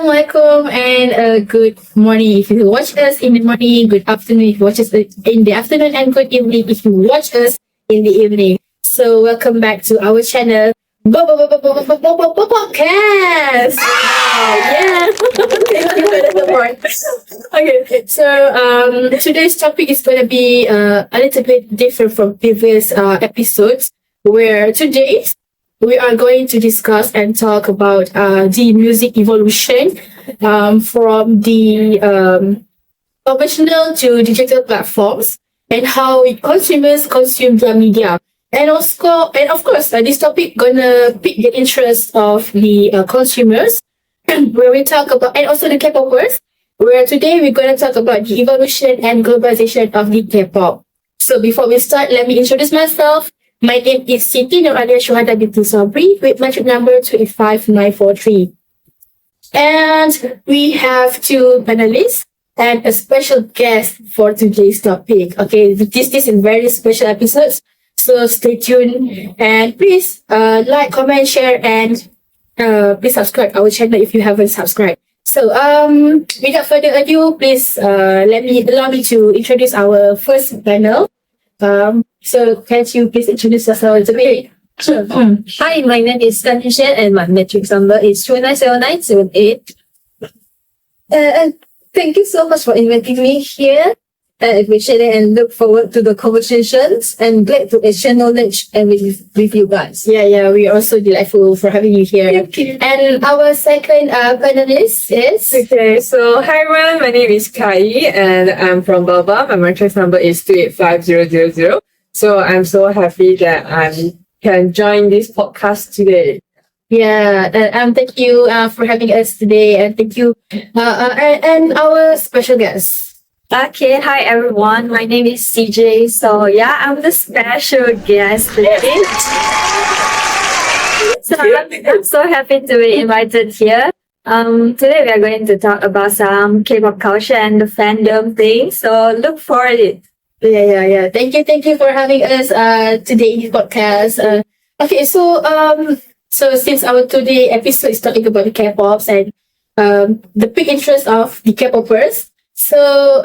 Assalamualaikum and good morning if you watch us in the morning, good afternoon if you watch us in the afternoon, and good evening if you watch us in the evening. So welcome back to our channel, Podcast. Yeah. Thank you for the support. Okay, so today's topic is going to be a little bit different from previous episodes, where today we are going to discuss and talk about the music evolution from the conventional to digital platforms and how consumers consume their media. And of course, this topic gonna pique the interest of the consumers, where we talk about, and also the K-popers, where today we're gonna talk about the evolution and globalization of the K-pop. So before we start, let me introduce myself. My name is Siti Nuralia Shuhada binti Sabri with metric number 285943. And we have two panelists and a special guest for today's topic. Okay, this is a very special episode, so stay tuned and please like, comment, share, and please subscribe our channel if you haven't subscribed. So without further ado, please allow me to introduce our first panel. So can you please introduce yourself a little bit? Sure. Hi, my name is Tan Hishan and my matrix number is 297978. And thank you so much for inviting me here. I appreciate it and look forward to the conversations and glad to exchange knowledge and with you guys. Yeah, we are also delightful for having you here. Thank you. And our second panelist is... Okay, so hi everyone, my name is Kai and I'm from Baba. My matrix number is 285000. So I'm so happy that I can join this podcast today. Yeah, and thank you for having us today, and thank you and our special guest. Okay, hi everyone. My name is CJ. So yeah, I'm the special guest today. So I'm so happy to be invited here. Today we are going to talk about some K-pop culture and the fandom thing. So look for it. Yeah. Thank you for having us today in this podcast. Okay, so since our today episode is talking about the K-pops and the big interest of the K-popers, so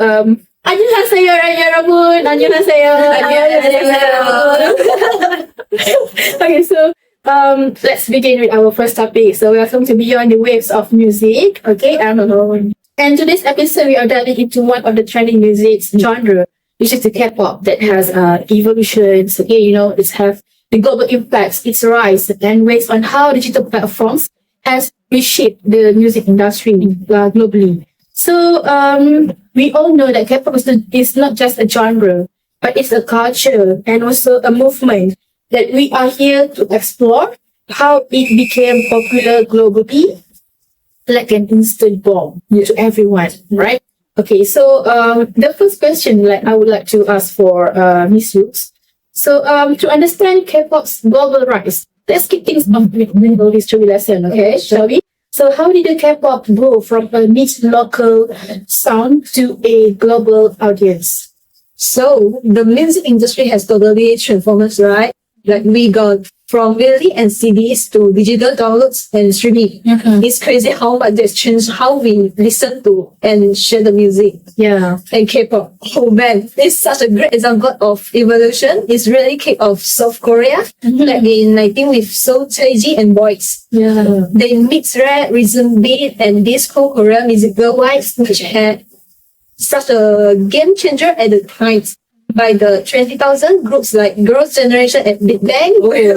안녕하세요 여러분. 안녕하세요. Okay, so let's begin with our first topic. So welcome to Beyond the Waves of Music. Okay, and today's episode we are diving into one of the trending music genre, which is the K-pop that has evolutions. Okay, it's have the global impacts, its rise, and based on how digital platforms has reshaped the music industry globally. So we all know that K-pop is not just a genre, but it's a culture and also a movement that we are here to explore how it became popular globally, like an instant bomb to everyone, right? Okay, so the first question I would like to ask for Miss Hughes. So to understand K-pop's global rise, let's kick things off with a little history lesson, okay? Shall we? So how did the K-pop grow from a niche local sound to a global audience? So the music industry has totally transformed, right? Like we got from VLD and CDs to digital downloads and streaming. Mm-hmm. It's crazy how much that's changed how we listen to and share the music. Yeah. And K-pop. Oh man, it's such a great example of evolution. It's really kick off South Korea. Mm-hmm. Like in 19 with Seoul, Taiji and Boys. Yeah. They mix rap, rhythm, beat and disco Korean music worldwide, which had such a game changer at the time. By the 20,000 groups like Girls' Generation and Big Bang. I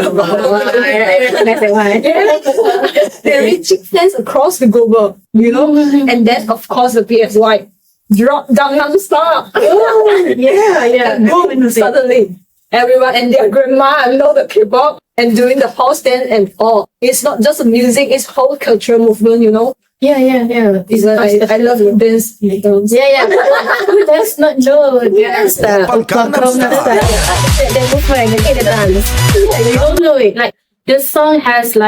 recognize that one. They're reaching fans across the globe, And then, of course, the PSY dropped down non-stop. Oh, yeah. Boom, suddenly, everyone and their grandma know the K-pop and doing the house dance and all. It's not just music, it's whole cultural movement, Yeah. I love dance. Yeah. Who does not know dance? The movement, the dance. You don't know it. Like the song has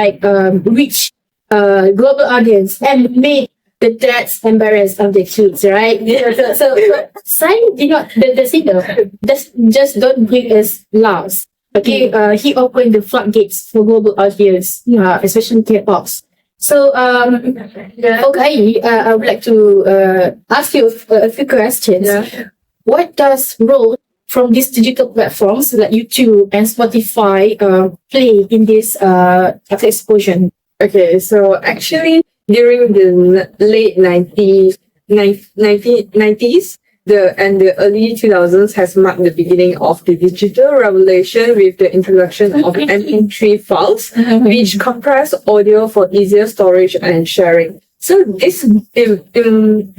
reached global audience and made the dads embarrassed of their kids, right? So Sign did not the singer just don't bring us loss. Okay, he opened the floodgates for global audience, especially K-pops. So, okay, I would like to ask you a few questions. Yeah. What does role from these digital platforms like YouTube and Spotify play in this explosion? Okay, so actually during the late 1990s, and the early 2000s has marked the beginning of the digital revolution with the introduction of MP3 files, which compress audio for easier storage and sharing. So this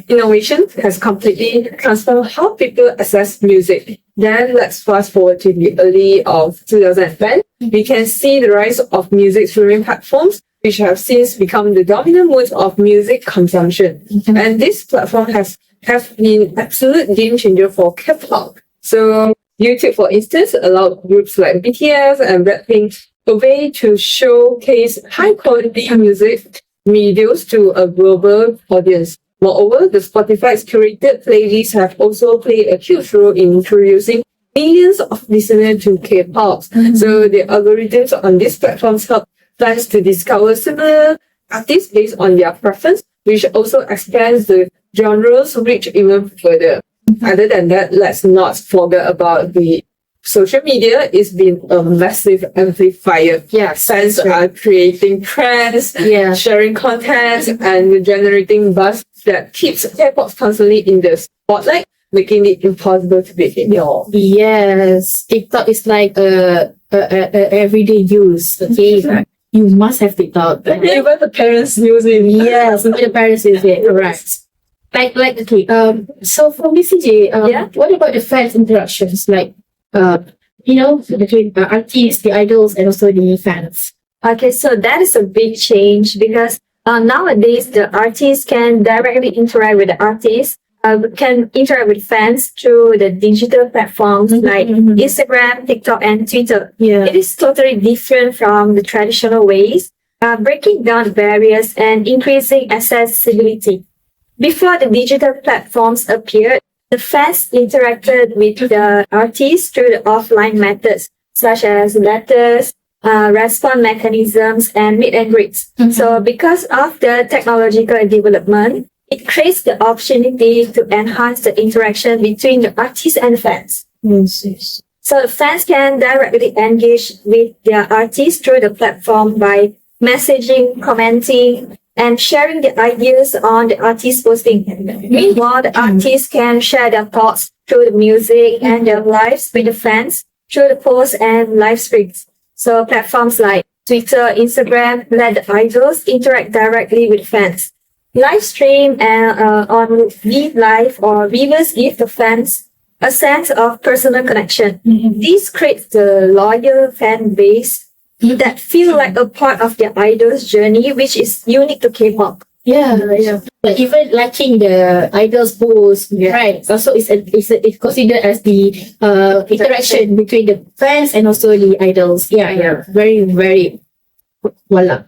innovation has completely transformed how people access music. Then let's fast forward to the early of 2010. We can see the rise of music streaming platforms, which have since become the dominant mode of music consumption. And this platform have been absolute game changer for K-pop. So YouTube, for instance, allowed groups like BTS and Blackpink a way to showcase high quality music videos to a global audience. Moreover, the Spotify's curated playlists have also played a huge role in introducing millions of listeners to K-pop. So the algorithms on these platforms help fans to discover similar artists based on their preference, which also expands the genre's reach even further. Other than that, let's not forget about the social media. It's been a massive amplifier. Yeah, Fans are creating trends, Yeah. sharing content, and generating buzz that keeps K-pop constantly in the spotlight, making it impossible to be ignored. Yes, TikTok is like a everyday use. Okay, you must have TikTok. Even the parents use it. Yes, the parents use it. Correct. Like okay. So for BCJ, Yeah. what about the fans interactions? Like, between artists, the idols, and also the fans. Okay, so that is a big change because nowadays the artists can directly interact with the artists, can interact with fans through the digital platforms like Instagram, TikTok, and Twitter. Yeah. It is totally different from the traditional ways, breaking down barriers and increasing accessibility. Before the digital platforms appeared, the fans interacted with the artists through the offline methods, such as letters, response mechanisms, and meet and greets. So because of the technological development, it creates the opportunity to enhance the interaction between the artists and fans. So the fans can directly engage with their artists through the platform by messaging, commenting, and sharing the ideas on the artist posting. Meanwhile, the artists can share their thoughts through the music and their lives with the fans through the posts and live streams. So platforms like Twitter, Instagram let the idols interact directly with fans. Live stream and on V Live or viewers give the fans a sense of personal connection. This creates the loyal fan base that feel like a part of their idol's journey, which is unique to K-pop. Yeah. But even liking the idols post, right? Also, it's considered as the interaction between the fans and also the idols. Yeah. Very, very. Voila.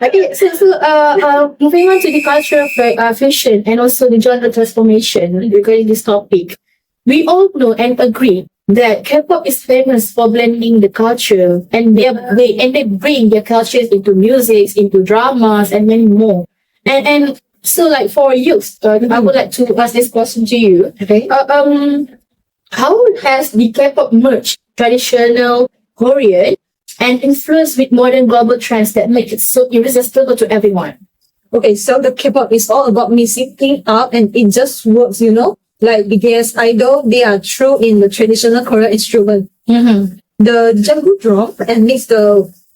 Okay, so moving on to the cultural fusion and also the genre transformation regarding this topic, we all know and agree that K-pop is famous for blending the culture, and they bring their cultures into music, into dramas, and many more. And so, like for youth, I would like to ask this question to you. Okay. How has the K-pop merged traditional Korean and influenced with modern global trends that make it so irresistible to everyone? Okay, so the K-pop is all about mixing up and it just works, Like BTS idol, they are true in the traditional Korean instrument. The jungle drum and mixed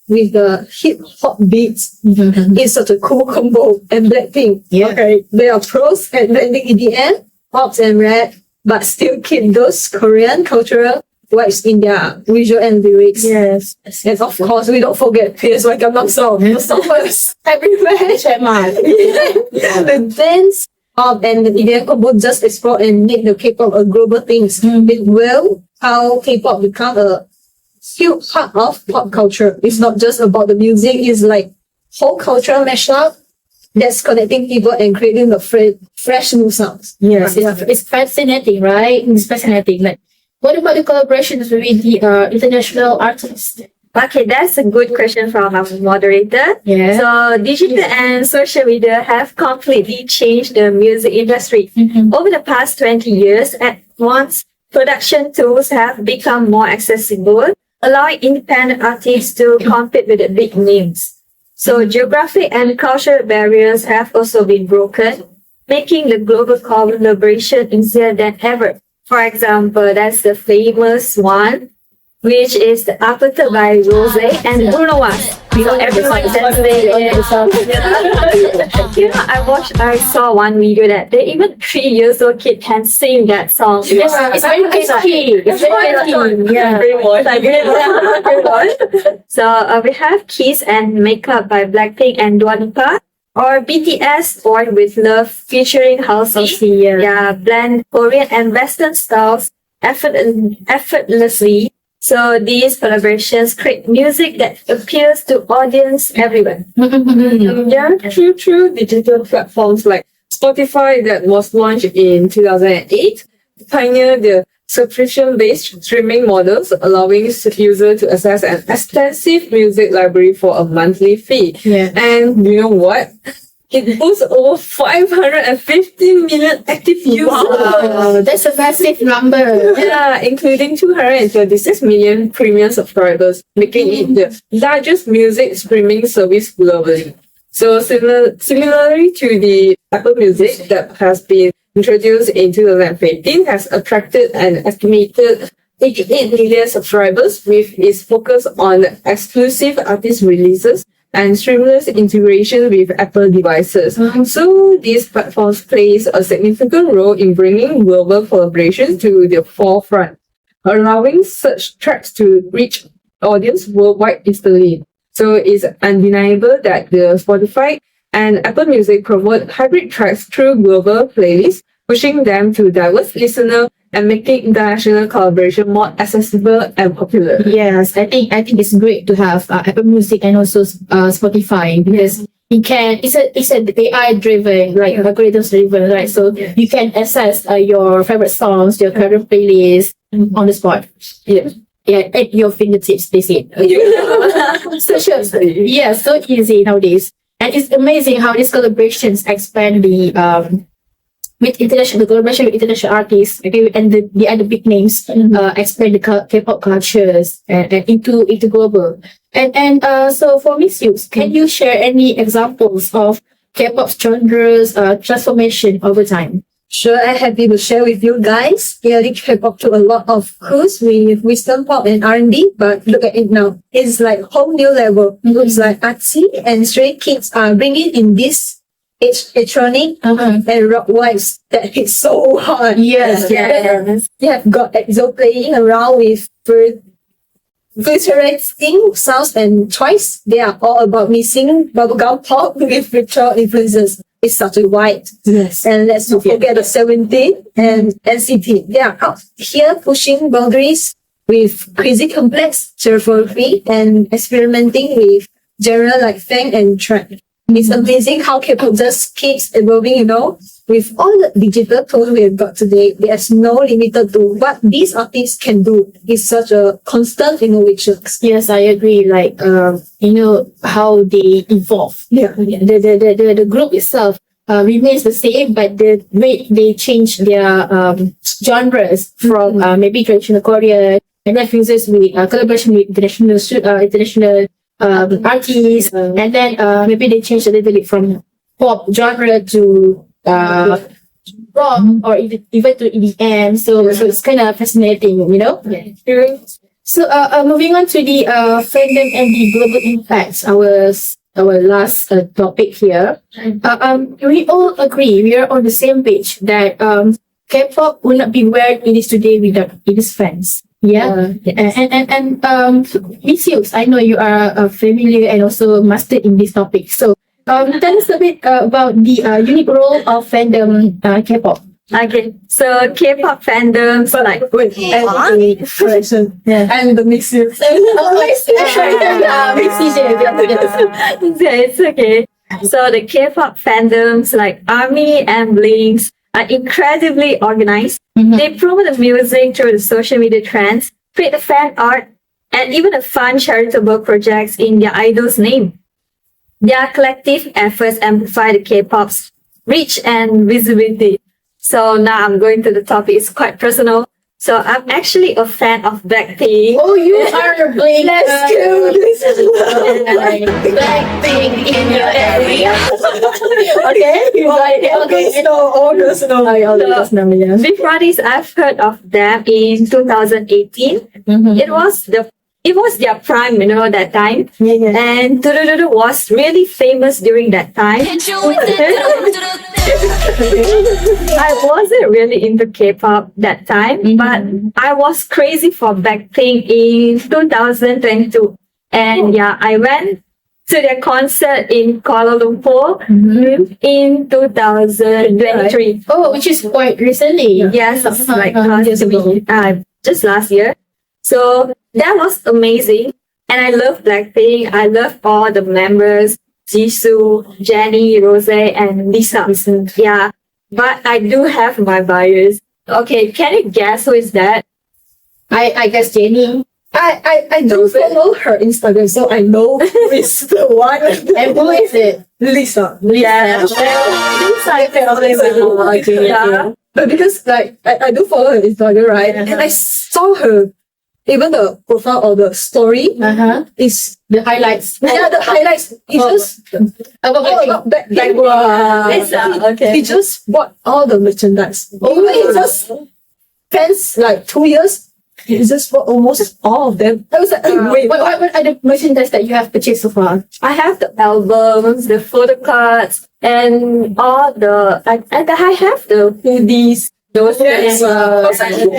with the hip hop beats is such a cool combo. And Blackpink, okay, they are pros at blending EDM, pop and rap, but still keep those Korean cultural vibes in their visual and lyrics. Yes. And of course, we don't forget Pierce like I'm song. The songs everywhere. The dance and the EDM combo just explore and make the K-pop a global thing. It will how K-pop become a huge part of pop culture. It's not just about the music, it's like whole cultural mashup that's connecting people and creating the fresh new sounds. Yes, it's fascinating, right? It's fascinating. Like, what about the collaborations with the international artists? Okay, that's a good question from our moderator. Yeah. So, digital and social media have completely changed the music industry. Over the past 20 years, advanced production tools have become more accessible, allowing independent artists to compete with the big names. So, geographic and cultural barriers have also been broken, making the global collaboration easier than ever. For example, that's the famous one, which is the Appleton by Rose and Bruno Mars. So everyone can say it. I saw one video that they even 3 years old kid can sing that song. It's very catchy. It's very catchy. Yeah. So we have Kiss and Makeup by Blackpink and Dua Lipa. Or BTS, Born with Love, featuring Halsey. Yeah, blend Korean and Western styles effortlessly. So these collaborations create music that appeals to audience everywhere. Yeah, through digital platforms like Spotify that was launched in 2008, pioneered the subscription-based streaming models, allowing users to access an extensive music library for a monthly fee. Yeah. And you know what? It boasts over 550 million active users. Wow, that's a massive number. Yeah, including 236 million premium subscribers, making it the largest music streaming service globally. So similarly to the Apple Music that has been introduced in 2015, has attracted an estimated 88 million subscribers with its focus on exclusive artist releases and seamless integration with Apple devices. So these platforms plays a significant role in bringing global collaboration to the forefront, allowing such tracks to reach audience worldwide instantly. So it's undeniable that the Spotify and Apple Music promote hybrid tracks through global playlists, pushing them to diverse listeners and making international collaboration more accessible and popular. Yes, I think it's great to have Apple Music and also Spotify, because it's an AI driven, right? Algorithms driven, right? So you can access your favorite songs, your favorite playlist on the spot. Yeah. Yeah, at your fingertips, they say. So sure. Yeah, so easy nowadays. And it's amazing how these collaborations expand the collaboration with international artists, okay, and the other big names expand the K-pop cultures and into global. And so for Miss Hughes, can you share any examples of K-pop genres transformation over time? Sure, I'm happy to share with you guys. Early K-pop took a lot of cues with Western pop and R&B, but look at it now. It's like whole new level. Groups like ATZY and Stray Kids are bringing in this electronic and rock vibes that hit so hard. Yes. You have got EXO playing around with futuristic sounds, and Twice, they are all about mixing bubblegum pop with virtual influences. It's such a wide. Yes. And let's not forget the 17 and NCT. They are out here pushing boundaries with crazy complex choreography and experimenting with genre like funk and trap. It's amazing how K-pop just keeps evolving, you know. With all the digital tools we have got today, there's no limit to what these artists can do. It's such a constant innovation. Yes, I agree. Like, how they evolve. Yeah. The group itself remains the same, but the way they change their genres from maybe traditional Korean and then fuses with collaboration with international artists, and then maybe they change a little bit from pop genre to rock or even to EDM. So it's kind of fascinating, you know. Yeah. So moving on to the fandom and the global impacts, our last topic here. We all agree, we are on the same page that K-pop would not be where it is today without its fans. Yeah. Yes. And Miss Hughes, I know you are familiar and also mastered in this topic. So tell us a bit about the unique role of fandom K-pop. Okay, so K-pop fandoms like And the mixes. It's okay. So the K-pop fandoms like ARMY and Blinks are incredibly organized. They promote the music through the social media trends, create the fan art, and even a fun charitable projects in their idol's name. Their collective efforts amplify the K-pop's reach and visibility. So now I'm going to the topic. It's quite personal. So I'm actually a fan of Blackpink. Oh, you are Blink. Let's do this. Blackpink in your area. Okay. Before this, I've heard of them in 2018. It was their prime, that time. And Tudududu was really famous during that time. I wasn't really into K-pop that time, but I was crazy for Blackpink in 2022. And I went to their concert in Kuala Lumpur in 2023. Oh, which is quite recently. Yes, like just last year. So that was amazing. And I love Blackpink. I love all the members, Jisoo, Jennie, Rose, and Lisa. Yeah. But I do have my bias. Okay, can you guess who is that? I guess Jennie. I don't follow her Instagram, so I know who is the one. And who is it? Lisa. Yeah. But because I do follow her Instagram, right? And I saw her, even the profile or the story is The highlights. the highlights. It's just Okay. he just bought all the merchandise. It's just spends like 2 years. He just bought almost all of them. I was like, wait, What are the merchandise that you have purchased so far? I have the albums, the photo cards, and all the and I have the hoodies, those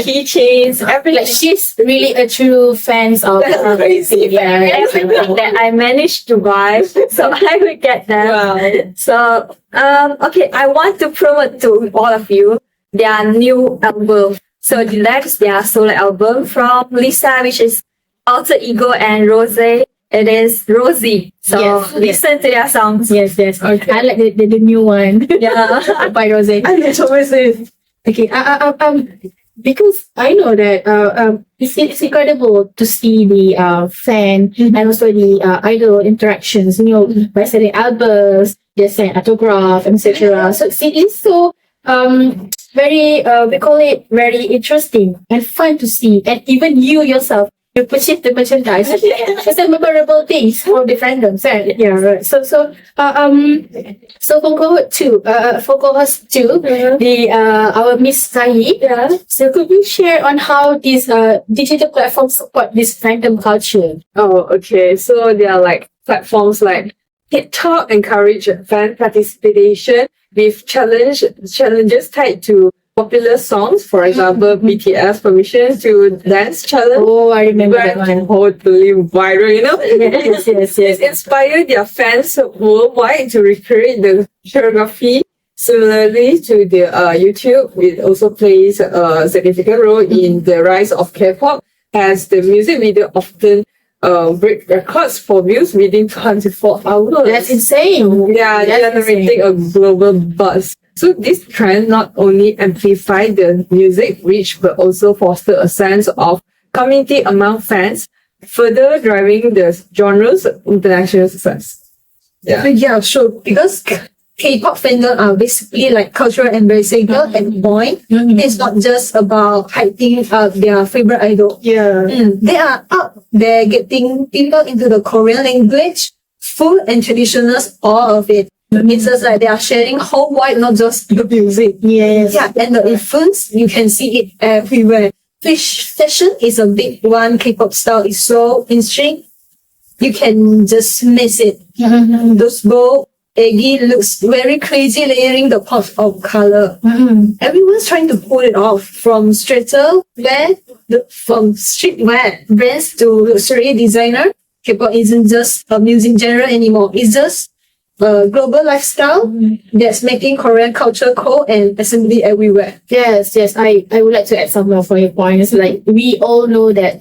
keychains, everything. Like she's really a true fan of crazy. Yeah. Everything that I managed to buy, so I will get them. Wow. So okay, I want to promote to all of you their new album. So that's their solo album from Lisa, which is Alter Ego, and Rose. It is Rosie. So Yes. listen to their songs. Yes. Okay. I like the new one. Yeah. By Rose. I always say, Okay. Because I know that it's incredible to see the fan and also the idol interactions. By selling albums, they send autograph, etc. So it is so very we call it very interesting and fun to see. And even you yourself, you purchase the merchandise. It's a memorable things for the fandoms. Right? Yeah, right. So for cohort two, the our Miss Sahi. Yeah. So could you share on how these digital platforms support this fandom culture? Oh, okay. So there are like platforms like TikTok encourage fan participation with challenges tied to popular songs. For example, BTS permission to dance challenge. Oh, I remember that Went one. totally viral, Yes. It inspired their fans worldwide to recreate the choreography. Similarly to the YouTube, it also plays a significant role in the rise of K-pop, as the music video often break records for views within 24 hours. That's insane. Yeah, That's generating a global buzz. So this trend not only amplified the music reach, but also fostered a sense of community among fans, further driving the genre's international success. yeah, sure. Because K-pop fandom are basically like cultural ambassador and point. It's not just about hyping up their favorite idol. Yeah. They are out there getting people into the Korean language, food and traditionals, all of it. It's just like they are sharing whole wide, not just the music. Yes. Yeah, and the influence, you can see it everywhere. Fashion is a big one. K-pop style is so interesting. You can just miss it. Those bold, eggy looks very crazy, layering the pops of color. Everyone's trying to pull it off, from streetwear brands to luxury designer. K-pop isn't just a music genre anymore. It's just a global lifestyle that's making Korean culture cool and assembly everywhere. Yes. I would like to add some more for your points. Like we all know that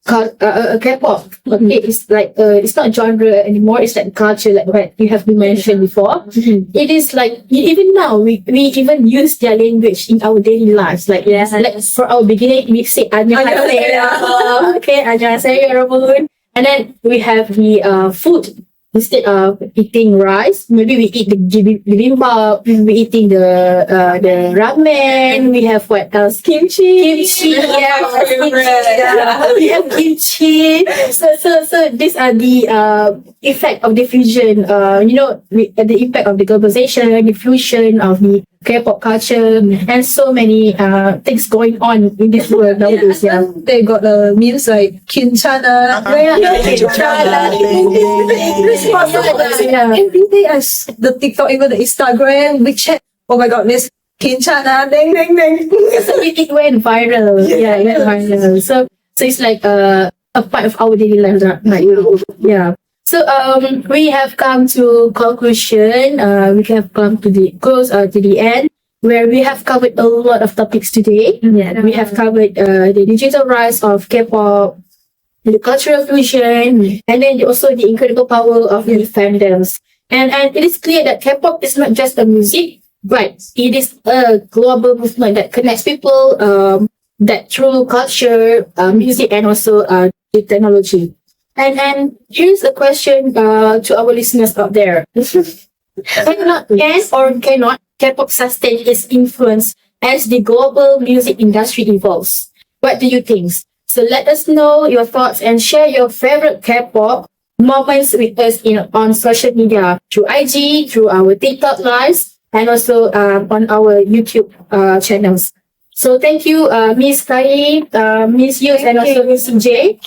K-pop. Okay, it's like it's not genre anymore. It's like culture, like what you have been mentioned before. It is like even now we even use their language in our daily lives. Like like for our beginning, we say annyeonghaseyo. Okay, annyeonghaseyo, 여러분. And then we have the food. Instead of eating rice, maybe we eat the bibimbap. We eating the ramen. We have what else? Kimchi. We have kimchi. So these are the effect of diffusion. The impact of the globalization, diffusion of the K-pop culture, and so many things going on in this world nowadays. Yeah. They got memes like Kinchana. Every day the TikTok, even the Instagram, WeChat. Oh my god, this Kinchana, ding ding ding. So it went viral. Yeah, it went viral. So it's like a part of our daily life. Yeah. So we have come to conclusion. We have come to the close to the end, where we have covered a lot of topics today. Yeah. We have covered the digital rise of K-pop, the cultural fusion, and then also the incredible power of the fandoms. And it is clear that K-pop is not just a music, but it is a global movement that connects people, that through culture, music, and also the technology. And here's a question to our listeners out there. Cannot K-pop sustain its influence as the global music industry evolves? What do you think? So let us know your thoughts and share your favorite K-pop moments with us on social media, through IG, through our TikTok lives, and also on our YouTube channels. So thank you, Miss Kai, Miss Yus, and also Miss J,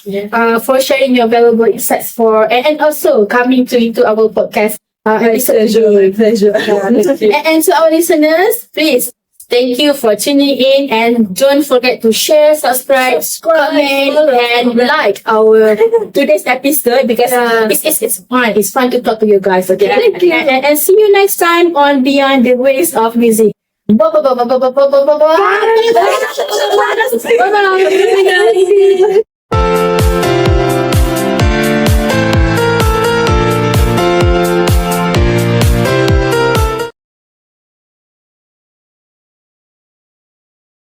for sharing your valuable insights and also coming into our podcast episode today. Pleasure. And to our listeners, please, thank you for tuning in, and don't forget to share, subscribe, comment, and like our today's episode, because it's fun. It's fun to talk to you guys. Okay, Thank you. And see you next time on Beyond the Waves of Music. Bye.